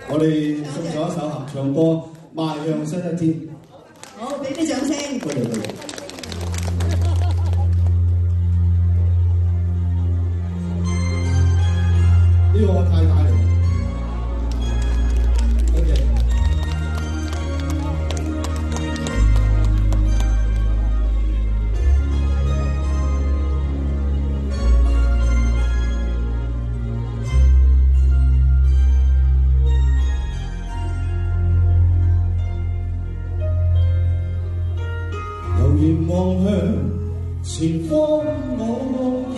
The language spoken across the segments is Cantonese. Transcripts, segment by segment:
我哋送咗一首合唱歌《邁向新一天》。好，俾啲掌聲。多謝多謝。呢個我太太嚟。多謝。遙遠望向前方，我望見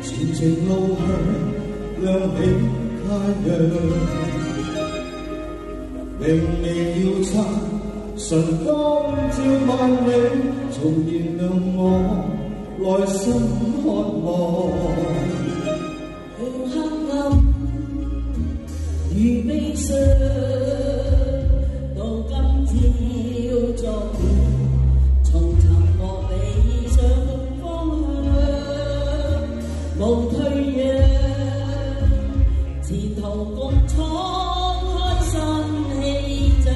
前程路向亮起太陽，明媚耀擦，晨光照萬里，重燃亮我內心渴望。向黑暗與悲傷，到今朝作從尋獲理想方向，無退讓，前途共闖開新氣象。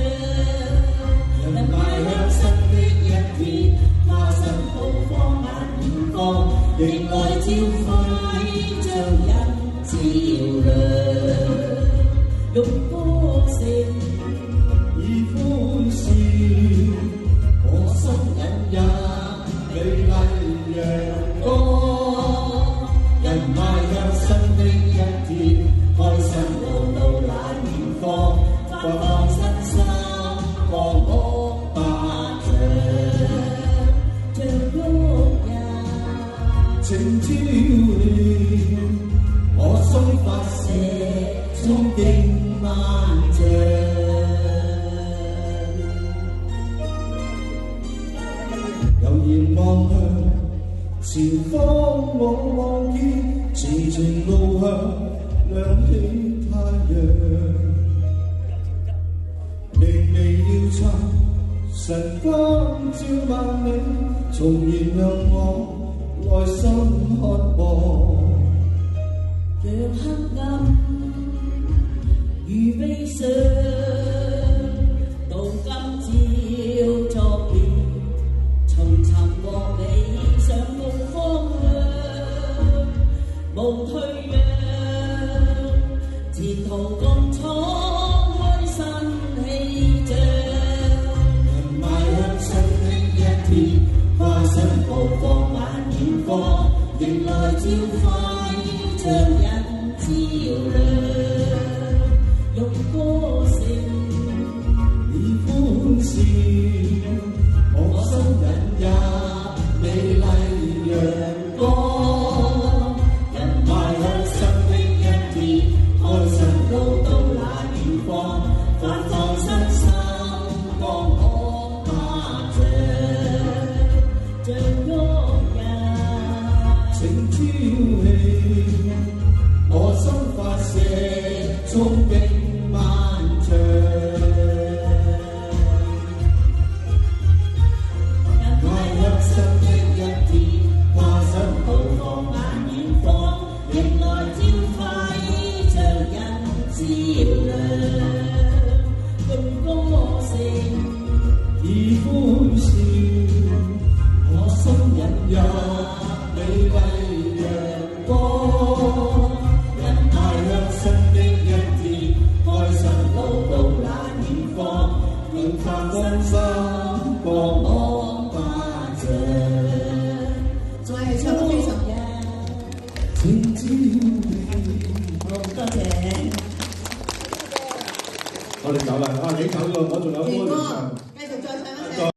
人邁向新的一天，跨身步放眼遠方，迎來朝暉將人照亮，用歌聲以歡笑。我心引入美麗陽光，人邁向新的一天，開心路路那遠方，發放身心，光芒百丈，像旭日情照亮，我心發射，衝勁萬丈。悠然望向前方，我望見前程路向亮起太陽，明媚耀擦，晨光照萬里，重燃亮我內心渴望。讓黑暗與悲傷，到今朝作別，從尋獲理想共方向，無退讓，前途共闖開新氣象。人邁向新的一天，跨身步放眼遠方，迎來朝暉將人照亮，用歌聲以歡笑，我心引入美麗陽光。人邁向新的一天，開心路到那遠方，發放身心，光芒百丈，像旭日情朝氣，我心發射，衝勁萬丈。邁向新的一天，跨身步放眼遠方，迎來朝暉將人照亮，用歌聲以歡笑，我心引入美麗陽光。人邁向新的一天，開心路到那遠方，奮發身心，光芒百丈。仲係唱得非常嘅。情照好，多謝。我哋走啦，啊，你走喎，我仲有歌要唱。